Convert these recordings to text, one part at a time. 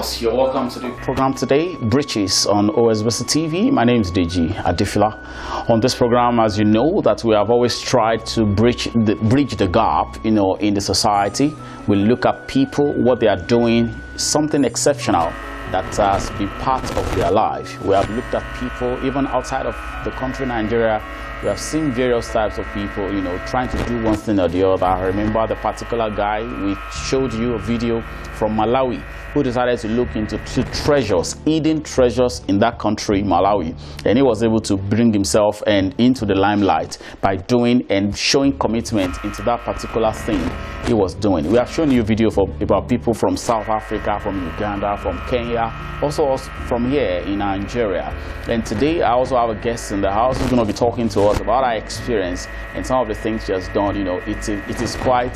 viewers, you're welcome to the program today, Bridges on OSBC TV. My name is Deji Adifila. On this program, as you know, that we have always tried to bridge the gap, in the society. We look at people, what they are doing, something exceptional that has been part of their life. We have looked at people even outside of the country, Nigeria. We have seen various types of people, trying to do one thing or the other. I remember the particular guy, we showed you a video from Malawi, who decided to look into treasures, hidden treasures in that country, Malawi. And he was able to bring himself into the limelight by doing and showing commitment into that particular thing he was doing. We have shown you a video about people from South Africa, from Uganda, from Kenya, also from here in Nigeria. And today I also have a guest in the house who's going to be talking to us about our experience and some of the things she has done. It is quite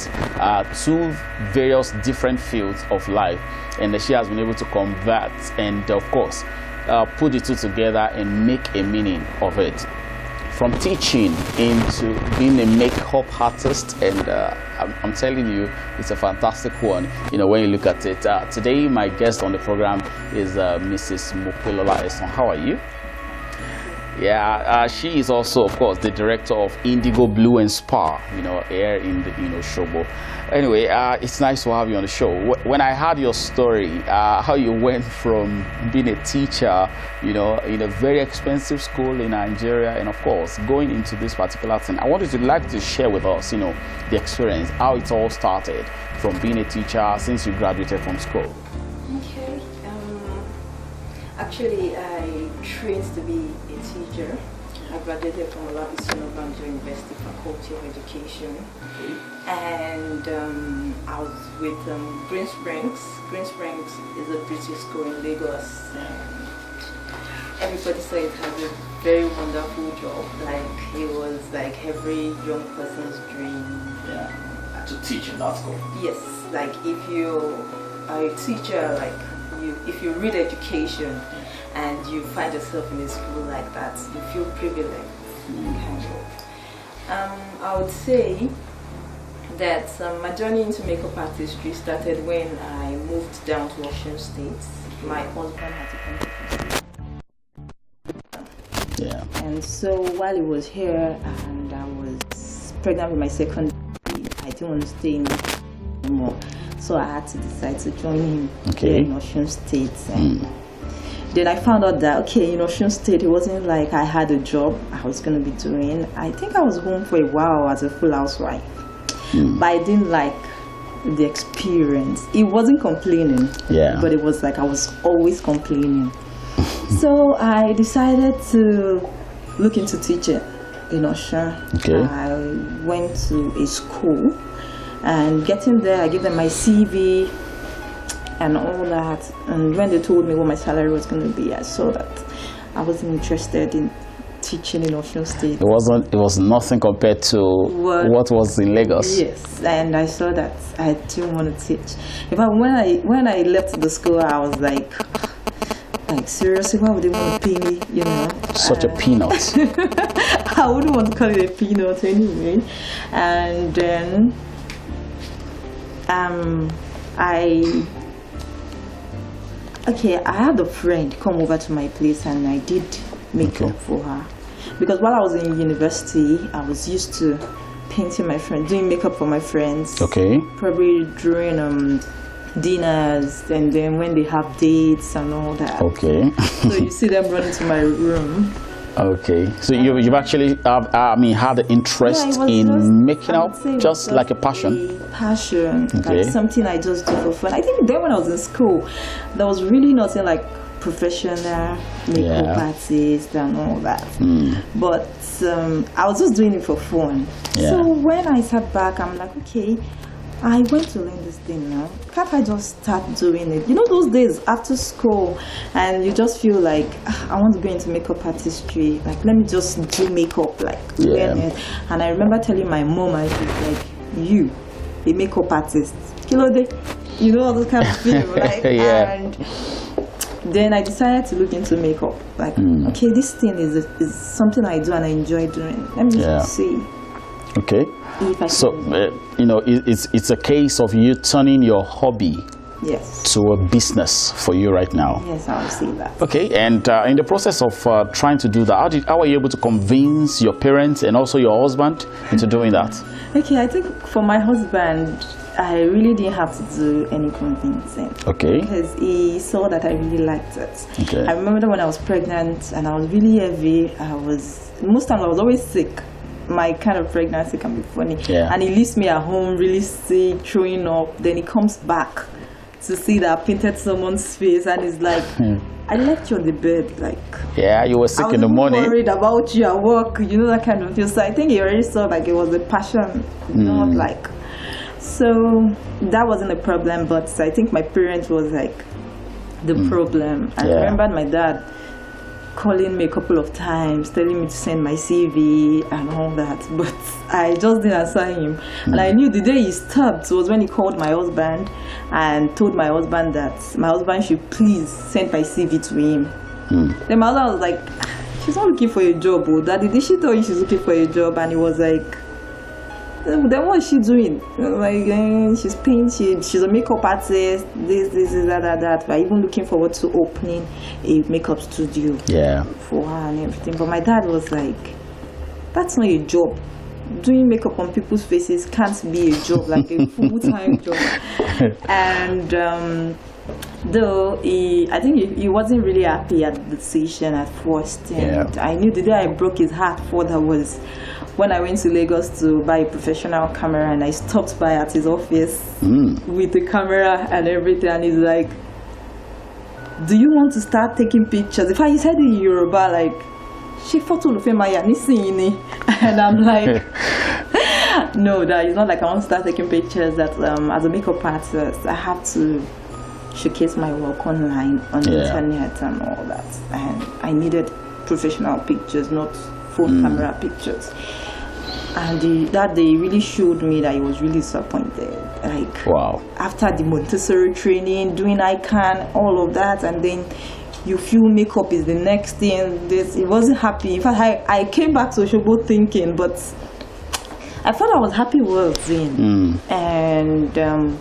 two various different fields of life, and she has been able to convert and, of course, put the two together and make a meaning of it. From teaching into being a makeup artist, and I'm telling you, it's a fantastic one, when you look at it. Today, my guest on the program is Mrs. Mopelola Esan. How are you? Yeah, she is also, of course, the director of Indigo Blue and Spa, here in the, Shobo. Anyway, it's nice to have you on the show. When I heard your story, how you went from being a teacher, in a very expensive school in Nigeria, and of course, going into this particular thing, I wanted to share with us, the experience, how it all started from being a teacher since you graduated from school. Okay. Actually, I trained to be a teacher. I graduated from Beautician University Faculty of Education. And I was with Green Springs. Green Springs is a British school in Lagos. And everybody said it has a very wonderful job. Like, it was like every young person's dream. Yeah, to teach in that school. Yes, like if you are a teacher, if you read education and you find yourself in a school like that, you feel privileged, kind of. I would say that my journey into makeup artistry started when I moved down to Osun State. My husband had to come to Yeah. And so while he was here and I was pregnant with my second baby, I didn't want to stay in anymore. So I had to decide to join him here in Osun State. And then I found out that, in Osun State, it wasn't like I had a job I was going to be doing. I think I was home for a while as a full housewife. But I didn't like the experience. It wasn't complaining, but it was like I was always complaining. So I decided to look into teaching in Osun. I went to a school. And getting there, I gave them my CV and all that. And when they told me what my salary was going to be, I saw that I wasn't interested in teaching in Osun State. It was nothing compared to what was in Lagos. Yes, and I saw that I didn't want to teach. In fact, when I left the school, I was like seriously, why would they want to pay me? Such a peanut. I wouldn't want to call it a peanut anyway. And then I had a friend come over to my place and I did makeup for her, because while I was in university I was used to painting my friends, doing makeup for my friends. Probably during dinners, and then when they have dates and all that. So you see them run into my room. So you've actually had the interest in making up, just like a passion. Like something I just do for fun. I think then when I was in school, there was really nothing like professional makeup artist and all that. But I was just doing it for fun. So when I sat back, I'm like, I went to learn this thing now. Can't I just start doing it? Those days after school, and you just feel like, I want to go into makeup artistry. Like, let me just do makeup, learn it. And I remember telling my mom, I was like, you, a makeup artist, all those kind of things, And then I decided to look into makeup. This thing is something I do and I enjoy doing. Let me just see. So, it's a case of you turning your hobby Yes. to a business for you right now. Yes, I will say that. Okay, and in the process of trying to do that, how were you able to convince your parents and also your husband into doing that? Okay, I think for my husband, I really didn't have to do any convincing. Okay. Because he saw that I really liked it. Okay. I remember that when I was pregnant and I was really heavy, most times I was always sick. My kind of pregnancy can be funny. Yeah. And he leaves me at home really sick, throwing up. Then he comes back to see that I painted someone's face and he's like, I left you on the bed, like. Yeah, you were sick in the morning. I was worried about you at work, you know, that kind of thing. So I think he already saw like it was a passion, not like. So that wasn't a problem, but I think my parents was like the problem. I remember my dad calling me a couple of times, telling me to send my CV and all that, but I just didn't answer him. And I knew the day he stopped was when he called my husband and told my husband that my husband should please send my CV to him. Then my husband was like, she's not looking for a job, oh, Daddy, did she tell you she's looking for a job? And he was like, then what is she doing? Like, she's painting, she's a makeup artist, this, that. We're even looking forward to opening a makeup studio for her and everything. But my dad was like, that's not a job. Doing makeup on people's faces can't be a job, like a full-time job. And though I think he wasn't really happy at the decision at first. And I knew the day I broke his heart for that was when I went to Lagos to buy a professional camera, and I stopped by at his office with the camera and everything, and he's like, do you want to start taking pictures? In fact, he said in Yoruba, like, she photo and I'm like, no, that is not like I want to start taking pictures. That as a makeup artist, I have to showcase my work online, on the internet and all that, and I needed professional pictures, not phone camera pictures. And that day really showed me that he was really disappointed. Like, wow. After the Montessori training, doing ICANN, all of that, and then you feel makeup is the next thing. He wasn't happy. In fact, I came back to Oshobo thinking, but I thought I was happy with what I was doing. And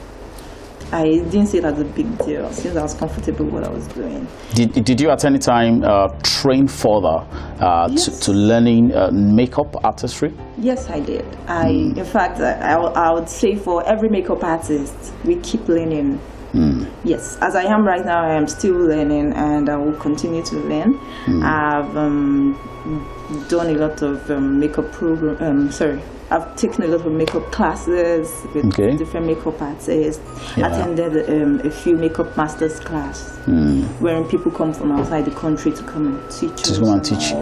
I didn't see it as a big deal since I was comfortable with what I was doing. Did you at any time train further to learning makeup artistry? Yes, I did. In fact, I would say for every makeup artist, we keep learning. Yes, as I am right now, I am still learning, and I will continue to learn. I've done a lot of makeup I've taken a lot of makeup classes with different makeup artists. Attended a few makeup masters class, wherein people come from outside the country to come and teach. To come and teach,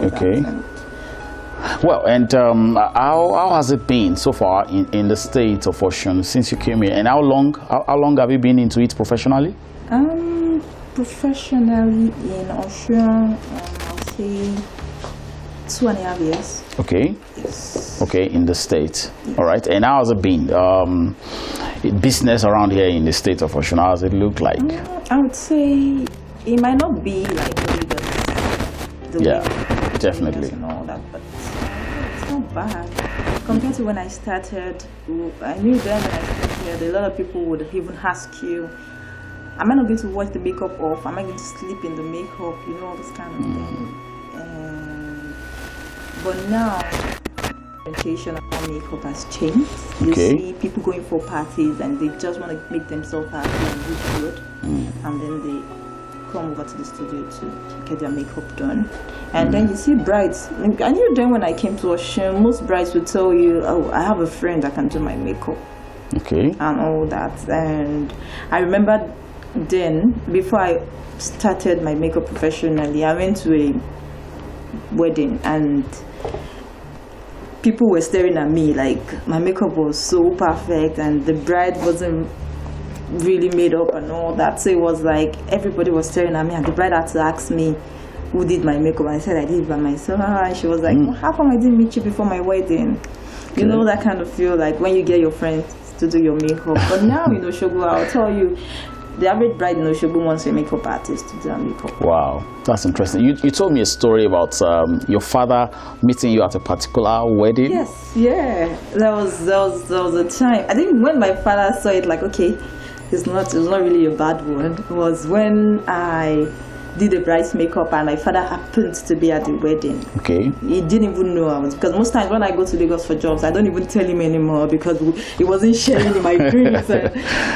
Well, and how has it been so far in the state of Osun since you came here? And how long have you been into it professionally? Professionally in Osun, I'll say 2.5 years. Okay. Yes. Okay, in the state. Yes. All right. And how has it been? Business around here in the state of Osun, how does it look like? I would say it might not be like the way definitely. And all that, but it's not bad compared to when I started. I knew then when I started, a lot of people would even ask you, am I not going to wash the makeup off? Am I going to sleep in the makeup? You know, all this kind of thing. But now, the orientation of makeup has changed. You see people going for parties and they just want to make themselves happy and look good, and then they come over to the studio to get their makeup done. And then you see brides. I knew then when I came to Osun, most brides would tell you, oh, I have a friend that can do my makeup. And all that. And I remember then, before I started my makeup professionally, I went to a wedding and people were staring at me like my makeup was so perfect and the bride wasn't really made up and all that. So it was like everybody was staring at me, and the bride had to ask me who did my makeup. I said I did it by myself. And she was like, well, how come I didn't meet you before my wedding? You know, that kind of feel like when you get your friends to do your makeup. But now in Oshogo, I'll tell you, the average bride in Oshogo wants a makeup artist to do her makeup. Wow, that's interesting. You told me a story about your father meeting you at a particular wedding. Yes, yeah. That was a time. I think when my father saw it, like, okay, it's not really a bad one. It was when I did the bride's makeup and my father happened to be at the wedding. Okay. He didn't even know I was, because most times when I go to Lagos for jobs, I don't even tell him anymore because he wasn't sharing in my dreams.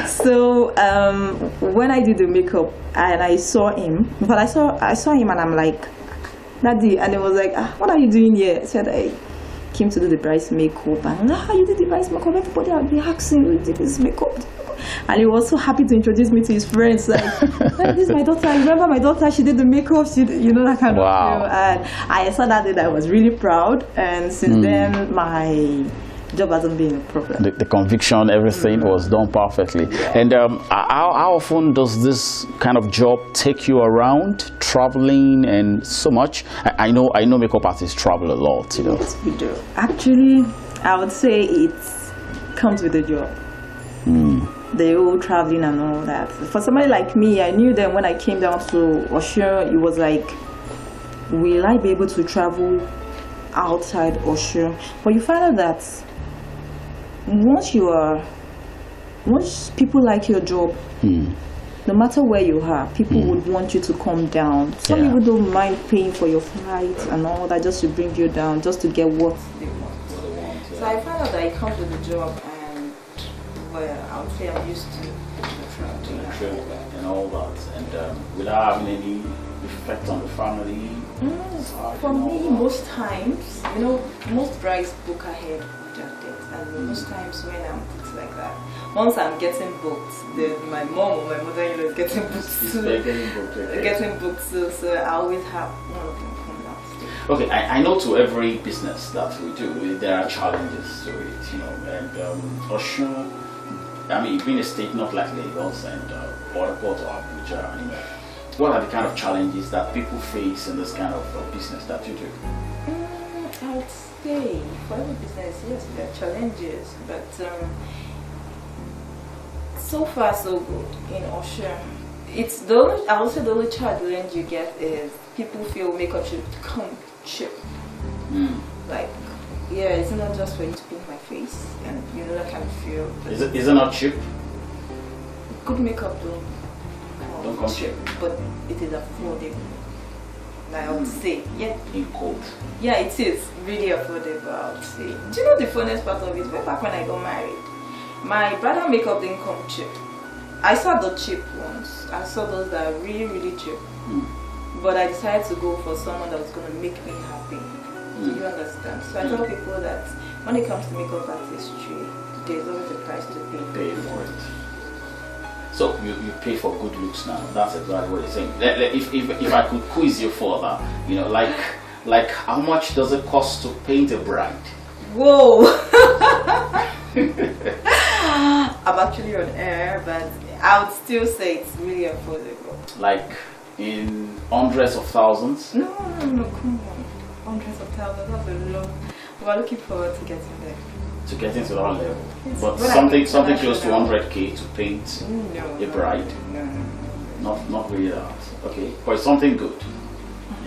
So when I did the makeup and I saw him, but I saw him and I'm like, Daddy, and it was like, what are you doing here? I said, I came to do the bride's makeup, and you did the bride's makeup. Everybody would be asking, you did this makeup. And he was so happy to introduce me to his friends. Like, this is my daughter. You remember my daughter? She did the makeup. She did, that kind of thing. And I saw that day that I was really proud. And since then, my job hasn't been a problem. The conviction, everything was done perfectly. Yeah. And how often does this kind of job take you around, traveling and so much? I know makeup artists travel a lot, Yes, we do. Actually, I would say it comes with the job. The whole traveling and all that. For somebody like me, I knew that when I came down to Osun, it was like, will I be able to travel outside Osun? But you find out that once people like your job, no matter where you are, people would want you to come down. Some people don't mind paying for your flight and all that just to bring you down, just to get what they want. So I found out that it comes with the job, and I would say I'm used to the travel and all that, and without having any effect on the family. For me, most times, most brides book ahead of their dates, and most times when I'm booked like that, once I'm getting booked, then my mom or my mother-in-law is getting booked too. Getting booked too, so I always have one of them come down. Okay, I know to every business that we do, there are challenges to it, and Osun, I mean, being a state not like Lagos and Port or Abuja, what are the kind of challenges that people face in this kind of business that you do? I would say for every business, yes, there are challenges, but so far so good in Osun. It's I would say the only challenge you get is people feel makeup should come cheap. Like, it's not just for you to paint my face, and that kind of feel. Is it not cheap? Good makeup don't come cheap, but it is affordable. I would say, in quote. Yeah, it is really affordable, I would say. Do you know the funniest part of it? Way back when I got married, my bridal makeup didn't come cheap. I saw the cheap ones. I saw those that are really, really cheap. But I decided to go for someone that was going to make me happy. Do you understand? So I tell people that when it comes to makeup artistry, there's always a price to pay for it. So you pay for good looks now. That's exactly what you're saying. If I could quiz you further, like how much does it cost to paint a bride? Whoa! I'm actually on air, but I would still say it's really affordable. Like in hundreds of thousands? No, come on. Hundreds of thousands, that's a lot. We're looking forward to getting there. To getting to that level. But something close to 100k to paint a bride? No. Not really that. Okay, but it's something good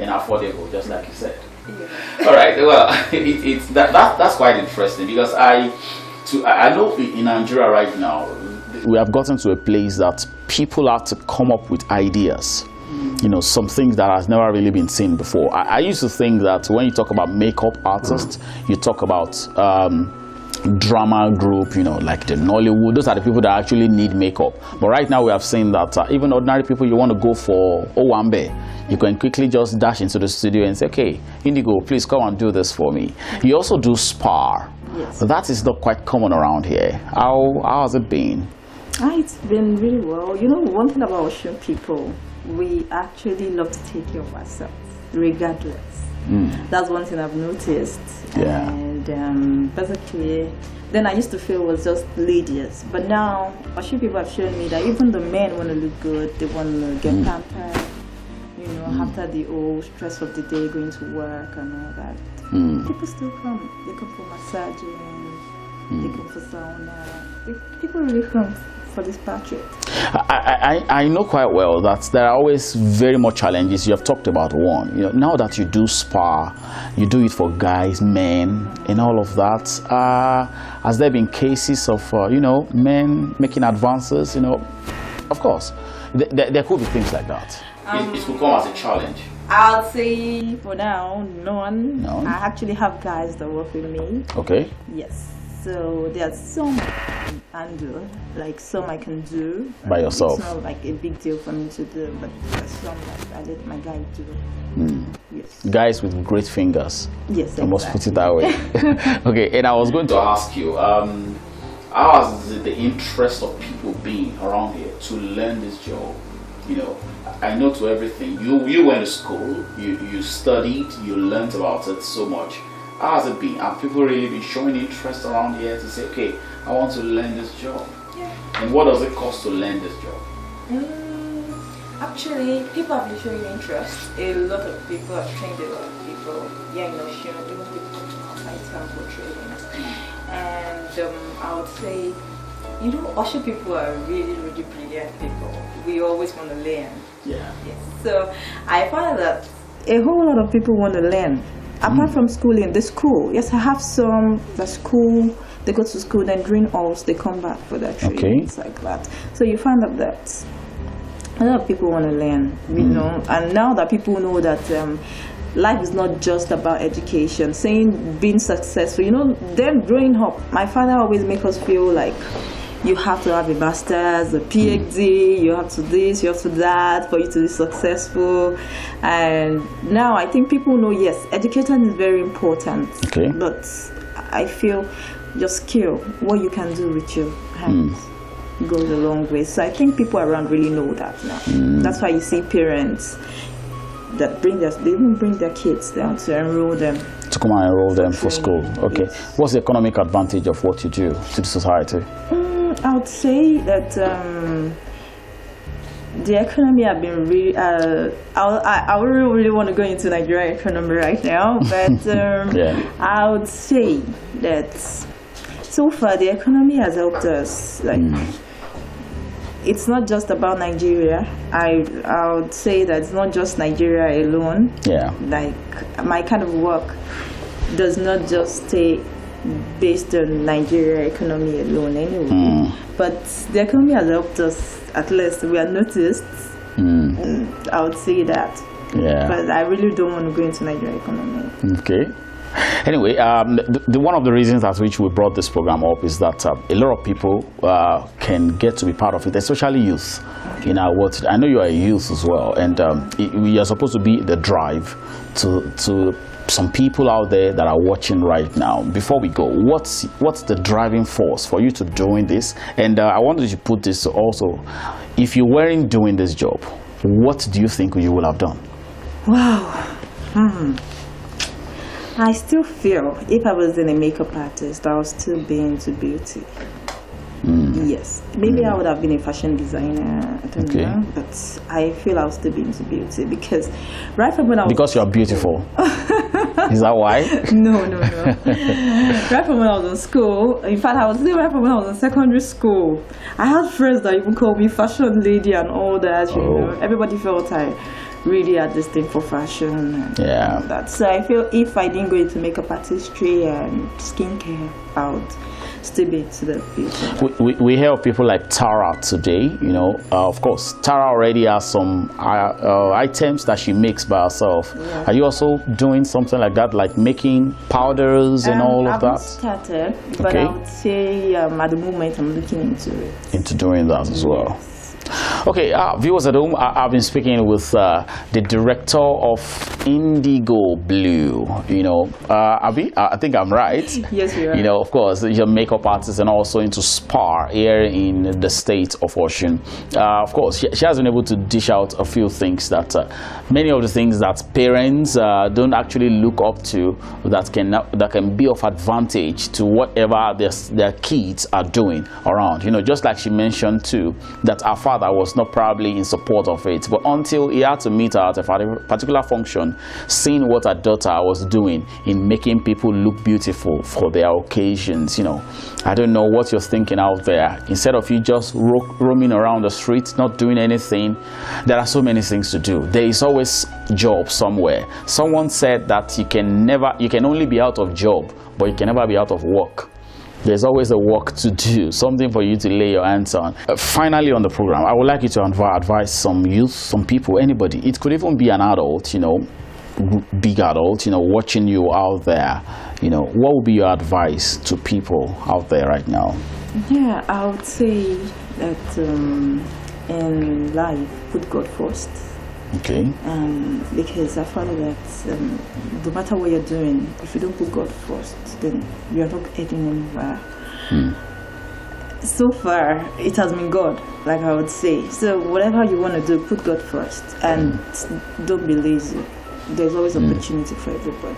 and affordable, just like you said. Yeah. All right, well, that's quite interesting, because I know in Nigeria right now, we have gotten to a place that people have to come up with ideas. Some things that has never really been seen before. I used to think that when you talk about makeup artists, you talk about drama group, like the Nollywood. Those are the people that actually need makeup. But right now we have seen that even ordinary people, you want to go for Owambe, you can quickly just dash into the studio and say, okay, Indigo, please come and do this for me. You also do spa. Yes. That is not quite common around here. How has it been? It's been really well. One thing about Osun people, we actually love to take care of ourselves, regardless. That's one thing I've noticed. Yeah. And basically, then I used to feel it was just ladies. But now, Osun people have shown me that even the men want to look good. They want to get pampered, after the whole stress of the day, going to work and all that. People still come. They come for massaging, they come for sauna. People really come. for this project. I know quite well that there are always very much challenges. You have talked about one. You know, now that you do spa, you do it for guys, men, and all of that. Has there been cases of you know, men making advances? You know, of course, there could be things like that. It could come as a challenge. I'll say for now, none. I actually have guys that work with me. Okay. Yes. So there's some I can handle, like some I can do by yourself. It's not like a big deal for me to do, but there's some that I let my guy do. Yes. Guys with great fingers. Yes, exactly. I must put it that way. Okay, and I was going to ask you, how has the interest of people been around here to learn this job? You know, I know to everything. You went to school, you studied, you learned about it so much. How has it been? Have people really been showing interest around here to say, okay, I want to learn this job? Yeah. And what does it cost to learn this job? Actually, people have been showing interest. A lot of people have trained a lot of people. Yeah, you know, even people outside town for training. And I would say, you know, Osho people are really, really brilliant people. We always want to learn. Yeah. Yes. So I find that a whole lot of people want to learn. Apart from schooling, the school. Yes, I have some, the school, they go to school, then during halls, they come back for their training. It's like that. So you find out that a lot of people want to learn, you know, and now that people know that life is not just about education, being successful, you know, them growing up, my father always make us feel like you have to have a master's, a PhD, you have to this, you have to that for you to be successful. And now I think people know, yes, education is very important. Okay. But I feel your skill, what you can do with your hands, goes a long way. So I think people around really know that now. That's why you see parents that they even bring their kids down to enroll them. To come and enroll them for school. Okay. Yes. What's the economic advantage of what you do to the society? I would say that the economy have been really. I really want to go into Nigeria economy right now, but I would say that so far the economy has helped us. Like, it's not just about Nigeria. I would say that it's not just Nigeria alone. Yeah. Like, my kind of work does not just stay based on Nigeria economy alone anyway. But the economy has helped us, at least we are noticed. I would say that. Yeah. But I really don't want to go into Nigeria economy. Okay. Anyway, one of the reasons at which we brought this program up is that a lot of people can get to be part of it, especially youth. In our world, I know you are a youth as well, and we are supposed to be the drive to some people out there that are watching right now. Before we go, what's the driving force for you to doing this? And I wanted to put this also, if you weren't doing this job, what do you think you would have done? Wow. I still feel if I was in a makeup artist, I would still be into beauty. Yes, maybe I would have been a fashion designer, I don't know, but I feel I would still be into beauty because right from when I was... Because you're beautiful. Is that why? No. Right from when I was in school, in fact I was still right from when I was in secondary school, I had friends that even called me fashion lady and all that, you know. Everybody felt I really had this thing for fashion and that. So I feel if I didn't go into makeup artistry and skincare, I would still be into the beauty. We hear of people like Tara today, you know. Of course, Tara already has some items that she makes by herself. Yeah. Are you also doing something like that, like making powders and all of that? I haven't started, but I would say at the moment I'm looking into it. Into doing that as well. Okay, viewers at home, I've been speaking with the director of Indigo Blue. You know, Abby, I think I'm right. Yes, you are. You know, of course, you're a makeup artist and also into spa here in the state of Osun. Of course, she has been able to dish out a few things that many of the things that parents don't actually look up to that can be of advantage to whatever their kids are doing around. You know, just like she mentioned too, that our father was was not probably in support of it, but until he had to meet her at a particular function, seeing what her daughter was doing in making people look beautiful for their occasions, you know. I don't know what you're thinking out there. Instead of you just roaming around the streets, not doing anything, there are so many things to do. There is always job somewhere. Someone said that you can only be out of job, but you can never be out of work. There's always a work to do, something for you to lay your hands on. Finally on the program, I would like you to advise some youth, some people, anybody. It could even be an adult, you know, big adult, you know, watching you out there. You know, what would be your advice to people out there right now? Yeah, I would say that in life, put God first. Okay. Because I found that no matter what you're doing, if you don't put God first, then you're not heading anywhere. So far, it has been God, like I would say. So whatever you want to do, put God first, and don't be lazy. There's always opportunity for everybody.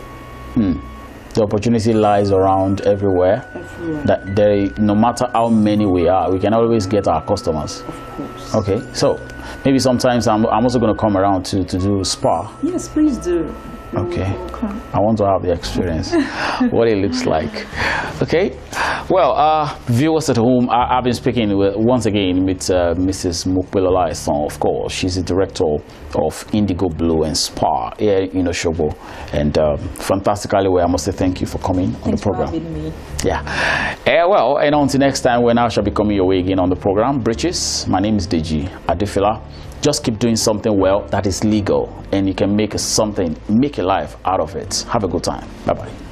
The opportunity lies around everywhere. That no matter how many we are, we can always get our customers. Of course. Okay, so maybe sometimes I'm also going to come around to do spa. Yes, please do. Okay, I want to have the experience, what it looks like. Okay, well, viewers at home, I've been speaking once again with Mrs. Mopelola Esan, of course. She's the director of Indigo Blue and Spa here in Oshobo, and fantastically well, I must say thank you for coming on the program. Thanks for having me. Yeah, well, and until next time when I shall be coming your way again on the program, Bridges, my name is Deji Adefila. Just keep doing something well that is legal, and you can make a life out of it. Have a good time. Bye-bye.